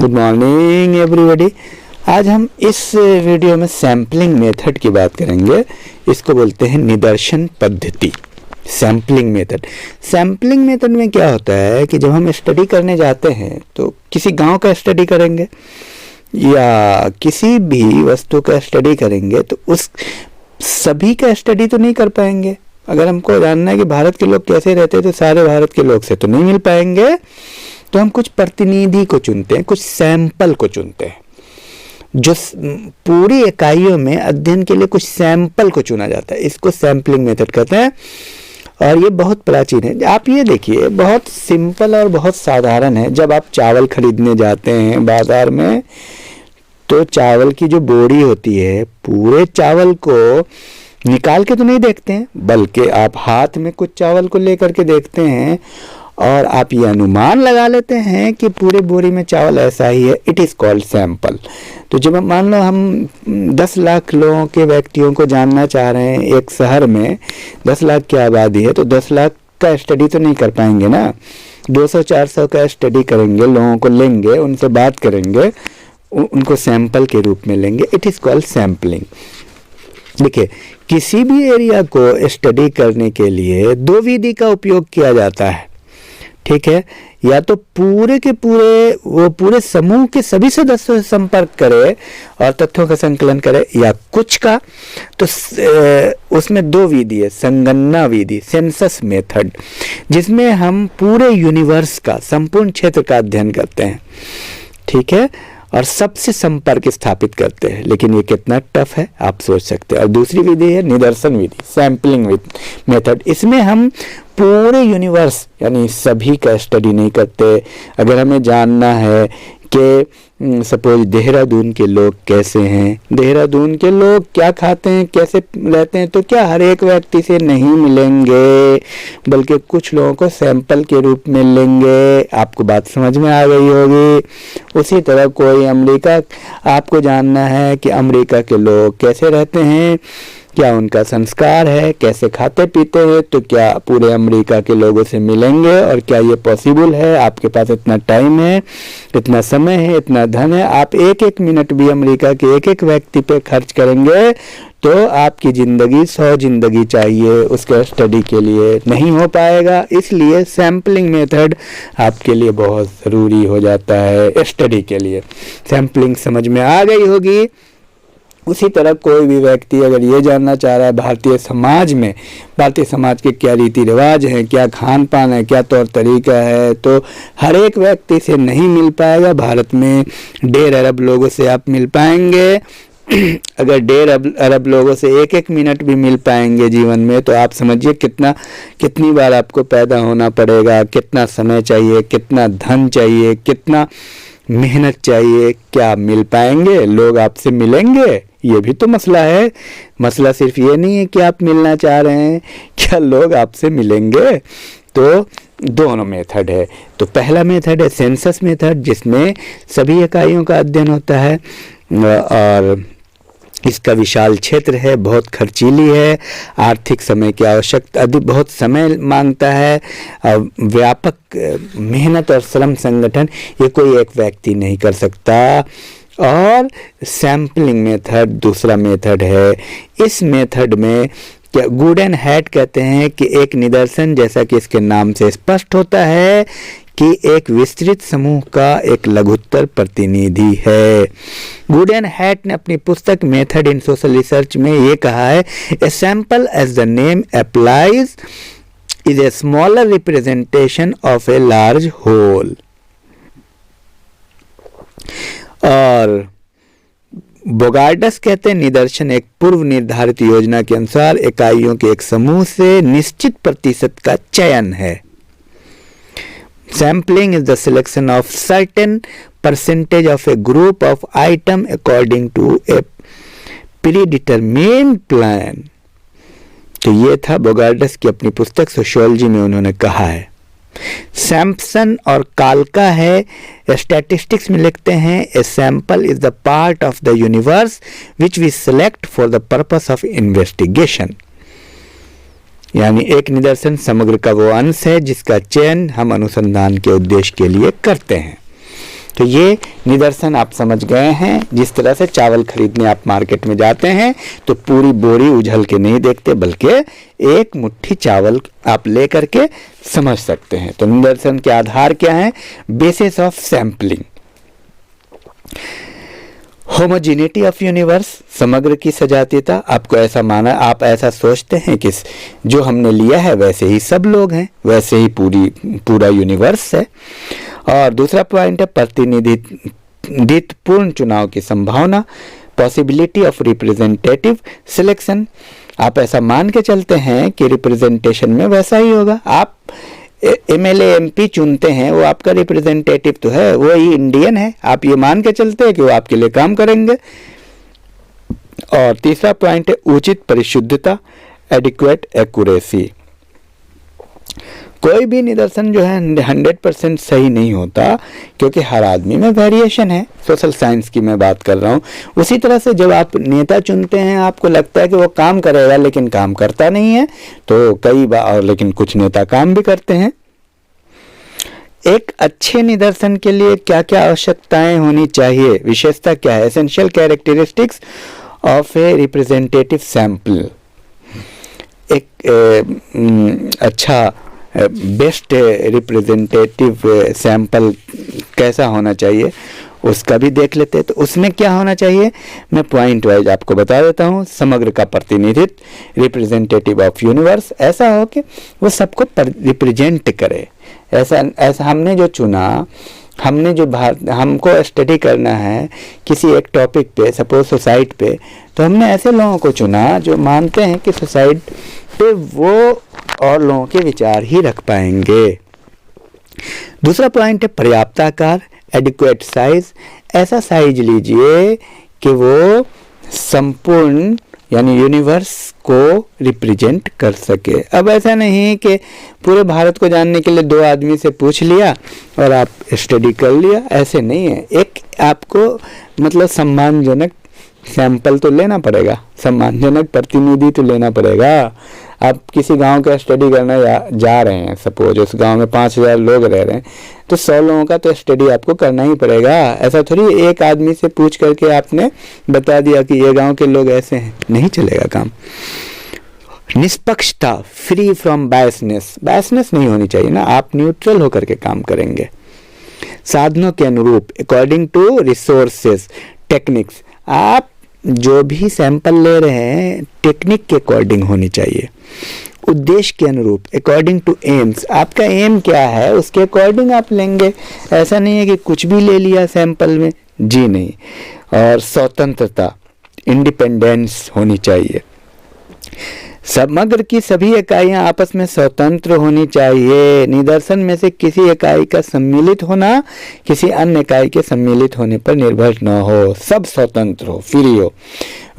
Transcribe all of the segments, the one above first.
Good morning everybody. आज हम इस वीडियो में सैम्पलिंग मेथड की बात करेंगे। इसको बोलते हैं निदर्शन पद्धति, सैम्पलिंग मेथड। सैम्पलिंग मेथड में क्या होता है कि जब हम स्टडी करने जाते हैं तो किसी गांव का स्टडी करेंगे या किसी भी वस्तु का स्टडी करेंगे तो उस सभी का स्टडी तो नहीं कर पाएंगे। अगर हमको जानना है कि भारत के लोग कैसे रहते हैं तो सारे भारत के लोग से तो नहीं मिल पाएंगे, तो हम कुछ प्रतिनिधि को चुनते हैं, कुछ सैंपल को चुनते हैं। जो पूरी इकाइयों में अध्ययन के लिए कुछ सैंपल को चुना जाता है, इसको सैम्पलिंग मेथड कहते हैं। और ये बहुत प्राचीन है। आप ये देखिए, बहुत सिंपल और बहुत साधारण है। जब आप चावल खरीदने जाते हैं बाजार में तो चावल की जो बोरी होती है, पूरे चावल को निकाल के तो नहीं देखते हैं, बल्कि आप हाथ में कुछ चावल को लेकर के देखते हैं और आप ये अनुमान लगा लेते हैं कि पूरे बोरी में चावल ऐसा ही है। It is called sample. तो जब मान लो हम 10 लाख लोगों के व्यक्तियों को जानना चाह रहे हैं, एक शहर में 10 लाख की आबादी है, तो 10 लाख का स्टडी तो नहीं कर पाएंगे ना। 200-400 का स्टडी करेंगे, लोगों को लेंगे, उनसे बात करेंगे, उनको सैंपल के रूप में लेंगे। It is called sampling. देखिए, किसी भी एरिया को स्टडी करने के लिए 2 विधि का उपयोग किया जाता है, ठीक है। या तो पूरे के पूरे समूह के सभी सदस्यों से संपर्क करे और तथ्यों का संकलन करे, या कुछ का। तो उसमें 2 विधि है। संगणना विधि, सेंसस मेथड, जिसमें हम पूरे यूनिवर्स का, संपूर्ण क्षेत्र का अध्ययन करते हैं, ठीक है, और सबसे संपर्क स्थापित करते हैं। लेकिन ये कितना टफ है आप सोच सकते हैं। और दूसरी विधि है निदर्शन विधि, सैम्पलिंग मेथड। इसमें हम पूरे यूनिवर्स यानी सभी का स्टडी नहीं करते। अगर हमें जानना है कि सपोज देहरादून के लोग कैसे हैं, देहरादून के लोग क्या खाते हैं, कैसे रहते हैं, तो क्या हर एक व्यक्ति से नहीं मिलेंगे, बल्कि कुछ लोगों को सैंपल के रूप में लेंगे। आपको बात समझ में आ गई होगी। उसी तरह कोई अमेरिका, आपको जानना है कि अमेरिका के लोग कैसे रहते हैं, क्या उनका संस्कार है, कैसे खाते पीते हैं, तो क्या पूरे अमेरिका के लोगों से मिलेंगे और क्या ये पॉसिबल है? आपके पास इतना टाइम है, इतना समय है, इतना धन है, आप एक मिनट भी अमेरिका के एक व्यक्ति पे खर्च करेंगे तो आपकी ज़िंदगी 100 ज़िंदगी चाहिए उसके स्टडी के लिए, नहीं हो पाएगा। इसलिए सैम्पलिंग मेथड आपके लिए बहुत ज़रूरी हो जाता है स्टडी के लिए। सैम्पलिंग समझ में आ गई होगी। उसी तरह कोई भी व्यक्ति अगर ये जानना चाह रहा है भारतीय समाज के क्या रीति रिवाज हैं, क्या खान पान है, क्या तौर तरीका है, तो हर एक व्यक्ति से नहीं मिल पाएगा। भारत में 1.5 अरब लोगों से आप मिल पाएंगे। अगर 1.5 अरब लोगों से एक मिनट भी मिल पाएंगे जीवन में, तो आप समझिए कितनी बार आपको पैदा होना पड़ेगा, कितना समय चाहिए, कितना धन चाहिए, कितना मेहनत चाहिए। क्या मिल पाएंगे? लोग आपसे मिलेंगे? ये भी तो मसला है। मसला सिर्फ ये नहीं है कि आप मिलना चाह रहे हैं, क्या लोग आपसे मिलेंगे? तो दोनों मेथड है। तो पहला मेथड है सेंसस मेथड, जिसमें सभी इकाइयों का अध्ययन होता है और इसका विशाल क्षेत्र है, बहुत खर्चीली है, आर्थिक समय की आवश्यकता, बहुत समय मांगता है, व्यापक मेहनत और श्रम संगठन ये कोई एक व्यक्ति नहीं कर सकता। और सैम्पलिंग मेथड दूसरा मेथड है। इस मेथड में क्या गुड एंड हैट कहते हैं कि एक निदर्शन, जैसा कि इसके नाम से स्पष्ट होता है, कि एक विस्तृत समूह का एक लघुत्तर प्रतिनिधि है। गुड एंड हैट ने अपनी पुस्तक मेथड इन सोशल रिसर्च में ये कहा है, a sample as the name applies is a smaller representation of a large whole. और बोगार्डस कहते हैं निदर्शन एक पूर्व निर्धारित योजना के अनुसार इकाइयों के एक समूह से निश्चित प्रतिशत का चयन है। Sampling is the selection of certain percentage of a group of item according to a predetermined plan। तो ये था बोगार्डस की अपनी पुस्तक सोशियोलॉजी में उन्होंने कहा है। सैम्पसन और कालका है स्टैटिस्टिक्स में लिखते हैं, a sample is the part of the universe which we select for the purpose of investigation. यानी एक निदर्शन समग्र का वो अंश है जिसका चयन हम अनुसंधान के उद्देश्य के लिए करते हैं। तो ये निदर्शन आप समझ गए हैं। जिस तरह से चावल खरीदने आप मार्केट में जाते हैं तो पूरी बोरी उझल के नहीं देखते, बल्कि एक मुट्ठी चावल आप ले करके समझ सकते हैं। तो निदर्शन के आधार क्या है? Basis of sampling. Homogeneity of universe, समग्र की सजातीयता। आपको ऐसा माना, आप ऐसा सोचते हैं कि जो हमने लिया है वैसे ही सब लोग हैं, वैसे ही पूरा यूनिवर्स है। और दूसरा पॉइंट है प्रतिनिधित्वपूर्ण चुनाव की संभावना, पॉसिबिलिटी ऑफ रिप्रेजेंटेटिव सिलेक्शन। आप ऐसा मान के चलते हैं कि रिप्रेजेंटेशन में वैसा ही होगा। आप एमएलए एमपी चुनते हैं, वो आपका रिप्रेजेंटेटिव तो है, वो ही इंडियन है, आप ये मान के चलते हैं कि वो आपके लिए काम करेंगे। और तीसरा पॉइंट है उचित परिशुद्धता, एडिक्वेट एक्यूरेसी। कोई भी निदर्शन जो है 100% सही नहीं होता, क्योंकि हर आदमी में वेरिएशन है। सोशल साइंस की मैं बात कर रहा हूँ। उसी तरह से जब आप नेता चुनते हैं, आपको लगता है कि वो काम करेगा, लेकिन काम करता नहीं है। तो कई बार, और लेकिन कुछ नेता काम भी करते हैं। एक अच्छे निदर्शन के लिए क्या क्या आवश्यकताएं होनी चाहिए, विशेषता क्या है? Essential characteristics of a representative sample. एक अच्छा बेस्ट रिप्रेजेंटेटिव सैंपल कैसा होना चाहिए, उसका भी देख लेते हैं। तो उसमें क्या होना चाहिए, मैं पॉइंट वाइज आपको बता देता हूँ। समग्र का प्रतिनिधित्व, रिप्रेजेंटेटिव ऑफ यूनिवर्स, ऐसा हो कि वो सबको रिप्रेजेंट करे। ऐसा हमने जो चुना, हमको स्टडी करना है किसी एक टॉपिक पे, सपोज सोसाइटी पे, तो हमने ऐसे लोगों को चुना जो मानते हैं कि सोसाइटी पे वो और लोगों के विचार ही रख पाएंगे। दूसरा पॉइंट है पर्याप्त आकार, एडिक्वेट साइज। ऐसा साइज लीजिए कि वो संपूर्ण यानी यूनिवर्स को रिप्रेजेंट कर सके। अब ऐसा नहीं कि पूरे भारत को जानने के लिए 2 आदमी से पूछ लिया और आप स्टडी कर लिया, ऐसे नहीं है। एक आपको मतलब सम्मानजनक सैंपल तो लेना पड़ेगा, सम्मानजनक प्रतिनिधि तो लेना पड़ेगा। आप किसी गांव का स्टडी करना जा रहे हैं, सपोज उस गांव में 5000 लोग रह रहे हैं, तो 100 लोगों का तो स्टडी आपको करना ही पड़ेगा। ऐसा थोड़ी एक आदमी से पूछ करके आपने बता दिया कि ये गांव के लोग ऐसे हैं, नहीं चलेगा काम। निष्पक्षता, फ्री फ्रॉम बायसनेस नहीं होनी चाहिए ना, आप न्यूट्रल होकर के काम करेंगे। साधनों के अनुरूप, अकॉर्डिंग टू रिसोर्सेस, टेक्निक्स। आप जो भी सैंपल ले रहे हैं टेक्निक के अकॉर्डिंग होनी चाहिए। उद्देश्य के अनुरूप, अकॉर्डिंग टू एम्स। आपका एम क्या है उसके अकॉर्डिंग आप लेंगे। ऐसा नहीं है कि कुछ भी ले लिया सैंपल में, जी नहीं। और स्वतंत्रता, इंडिपेंडेंस होनी चाहिए। समग्र की सभी इकाइयां आपस में स्वतंत्र होनी चाहिए। निदर्शन में से किसी इकाई का सम्मिलित होना किसी अन्य इकाई के सम्मिलित होने पर निर्भर न हो, सब स्वतंत्र हो, फ्री हो।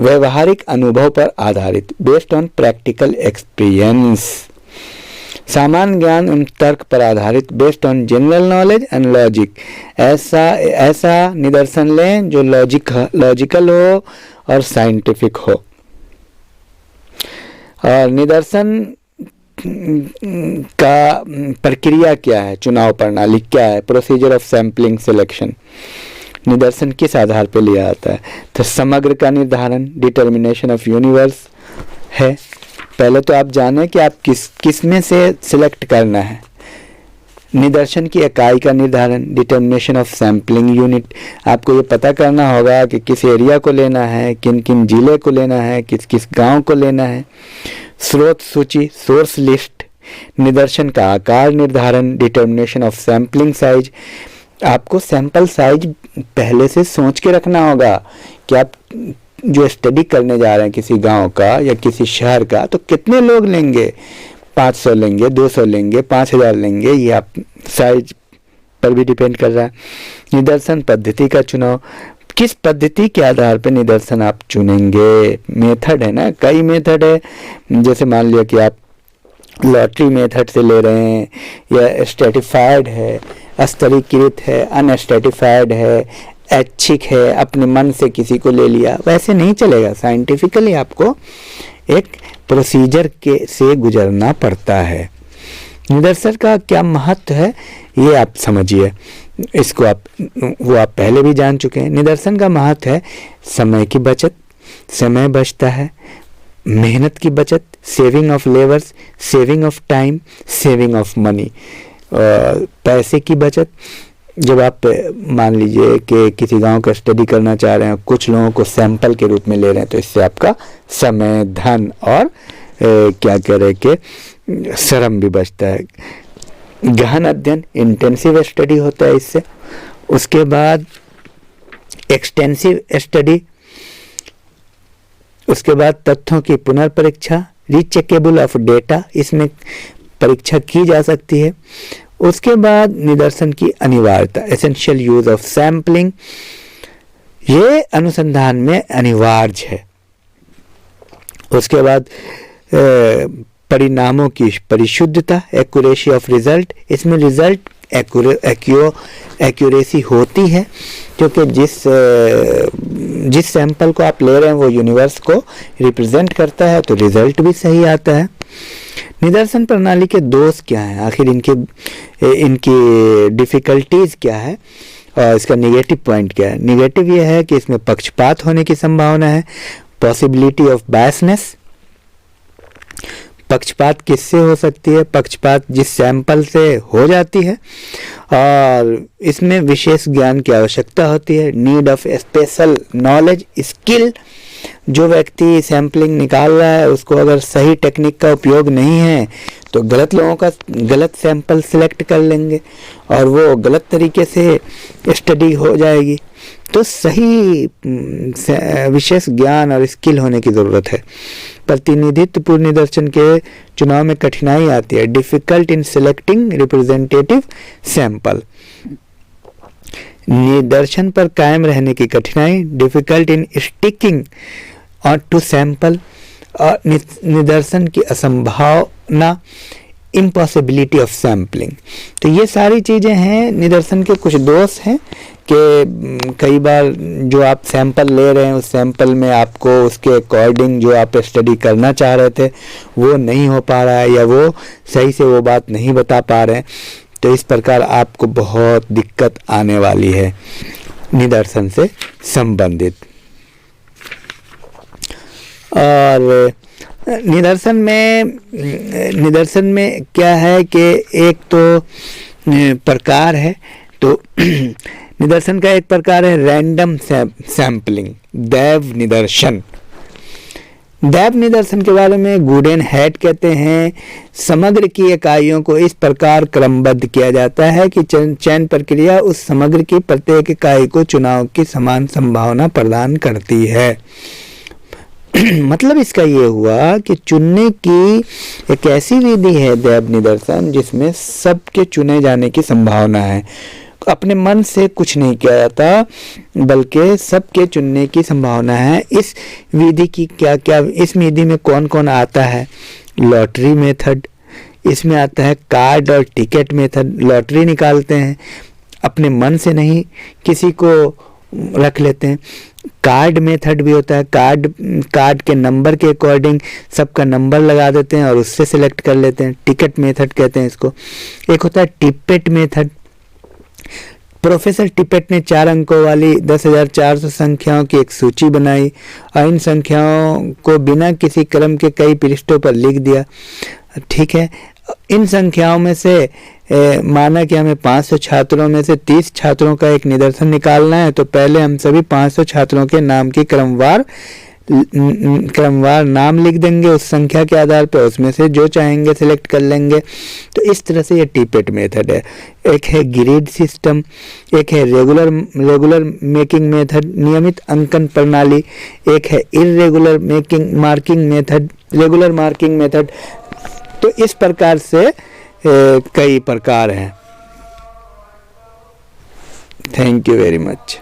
व्यवहारिक अनुभव पर आधारित, बेस्ड ऑन प्रैक्टिकल एक्सपीरियंस। सामान्य ज्ञान एवं तर्क पर आधारित, based on general knowledge and logic. ऐसा निदर्शन लें जो लॉजिकल हो और साइंटिफिक हो। और निदर्शन का प्रक्रिया क्या है, चुनाव प्रणाली क्या है, प्रोसीजर ऑफ सैंपलिंग सिलेक्शन। निदर्शन किस आधार पर लिया जाता है? तो समग्र का निर्धारण, डिटर्मिनेशन ऑफ यूनिवर्स है। पहले तो आप जानें कि आप किस में से सिलेक्ट करना है। निदर्शन की इकाई का निर्धारण, डिटर्मिनेशन ऑफ सैंपलिंग यूनिट। आपको ये पता करना होगा कि किस एरिया को लेना है, किन किन जिले को लेना है, किस किस गांव को लेना है। स्रोत सूची, सोर्स लिस्ट। निदर्शन का आकार निर्धारण, डिटर्मिनेशन ऑफ सैंपलिंग साइज। आपको सैंपल साइज पहले से सोच के रखना होगा कि आप जो स्टडी करने जा रहे हैं किसी गांव का या किसी शहर का, तो कितने लोग लेंगे, 500 लेंगे, 200 लेंगे, 5000 लेंगे, ये आप साइज पर भी डिपेंड कर रहा है। निदर्शन पद्धति का चुनाव, किस पद्धति के आधार पर निदर्शन आप चुनेंगे। मेथड है ना, कई मेथड है। जैसे मान लिया कि आप लॉटरी मेथड से ले रहे हैं, या स्ट्रेटिफाइड है, स्तरीकृत है, अनस्ट्रेटिफाइड है, ऐच्छिक है, अपने मन से किसी को ले लिया, वैसे नहीं चलेगा। साइंटिफिकली आपको एक प्रोसीजर से गुजरना पड़ता है। निदर्शन का क्या महत्व है ये आप समझिए। इसको आप पहले भी जान चुके हैं। निदर्शन का महत्व है समय की बचत, समय बचता है, मेहनत की बचत, saving of labours, saving of time, saving of money, पैसे की बचत। जब आप मान लीजिए कि किसी गांव का स्टडी करना चाह रहे हैं, कुछ लोगों को सैंपल के रूप में ले रहे हैं, तो इससे आपका समय, धन और क्या कह रहे कि श्रम भी बचता है। गहन अध्ययन, इंटेंसिव स्टडी होता है इससे। उसके बाद एक्सटेंसिव स्टडी, उसके बाद तथ्यों की पुनर्परीक्षा, रीचेकेबल ऑफ डेटा, इसमें परीक्षा की जा सकती है। उसके बाद निदर्शन की अनिवार्यता, एसेंशियल यूज ऑफ सैम्पलिंग, ये अनुसंधान में अनिवार्य है। उसके बाद परिणामों की परिशुद्धता, एक्यूरेसी ऑफ रिजल्ट, इसमें रिजल्ट एक्यूरेसी होती है क्योंकि जिस सैंपल को आप ले रहे हैं वो यूनिवर्स को रिप्रेजेंट करता है, तो रिजल्ट भी सही आता है। निदर्शन प्रणाली के दोष क्या हैं, आखिर इनकी डिफिकल्टीज क्या है और इसका नेगेटिव पॉइंट क्या है। नेगेटिव ये है कि इसमें पक्षपात होने की संभावना है, पॉसिबिलिटी ऑफ बायसनेस। पक्षपात किससे हो सकती है? पक्षपात जिस सैंपल से हो जाती है, और इसमें विशेष ज्ञान की आवश्यकता होती है, need of special knowledge, skill. जो व्यक्ति सैंपलिंग निकाल रहा है उसको अगर सही टेक्निक का उपयोग नहीं है तो गलत लोगों का गलत सैंपल सिलेक्ट कर लेंगे और वो गलत तरीके से स्टडी हो जाएगी। तो सही विशेष ज्ञान और स्किल होने की ज़रूरत है। प्रतिनिधित्वपूर्ण निदर्शन के चुनाव में कठिनाई आती है, difficult in selecting representative sample. निदर्शन पर कायम रहने की कठिनाई, डिफिकल्ट इन स्टिकिंग और टू सैंपल, और निदर्शन की असंभावना, इम्पॉसिबिलिटी ऑफ सैम्पलिंग। तो ये सारी चीज़ें हैं, निदर्शन के कुछ दोष हैं कि कई बार जो आप सैंपल ले रहे हैं उस सैंपल में आपको उसके अकॉर्डिंग जो आप स्टडी करना चाह रहे थे वो नहीं हो पा रहा है, या वो सही से वो बात नहीं बता पा रहे हैं। तो इस प्रकार आपको बहुत दिक्कत आने वाली है निदर्शन से संबंधित। और निदर्शन में क्या है कि एक तो प्रकार है, तो निदर्शन का एक प्रकार है रैंडम सैम्पलिंग, दैव निदर्शन। दैव निदर्शन के बारे में गुडेनहाइट कहते हैं, समग्र की इकाइयों को इस प्रकार क्रमबद्ध किया जाता है कि चयन प्रक्रिया उस समग्र की प्रत्येक इकाई को चुनाव की समान संभावना प्रदान करती है। मतलब इसका ये हुआ कि चुनने की एक ऐसी विधि है दैव निदर्शन जिसमें सबके चुने जाने की संभावना है। अपने मन से कुछ नहीं किया जाता बल्कि सबके चुनने की संभावना है। इस विधि की क्या क्या, इस विधि में कौन कौन आता है? लॉटरी मेथड, इसमें आता है कार्ड और टिकट मेथड। लॉटरी निकालते हैं, अपने मन से नहीं किसी को रख लेते हैं। कार्ड मेथड भी होता है, कार्ड के नंबर के अकॉर्डिंग सबका नंबर लगा देते हैं और उससे सिलेक्ट कर लेते हैं, टिकट मेथड कहते हैं इसको। एक होता है टिपेट मेथड। प्रोफेसर टिपेट ने 4 अंकों वाली 10,400 संख्याओं की एक सूची बनाई और इन संख्याओं को बिना किसी क्रम के कई पृष्ठों पर लिख दिया। ठीक है, इन संख्याओं में से माना कि हमें 500 छात्रों में से 30 छात्रों का एक निदर्शन निकालना है, तो पहले हम सभी 500 छात्रों के नाम की क्रमवार नाम लिख देंगे। उस संख्या के आधार पर उसमें से जो चाहेंगे सिलेक्ट कर लेंगे। तो इस तरह से ये टिपेट मेथड है। एक है ग्रिड सिस्टम, एक है रेगुलर मेकिंग मेथड, नियमित अंकन प्रणाली, एक है irregular marking method, regular marking method. तो इस प्रकार से कई प्रकार हैं। Thank you very much.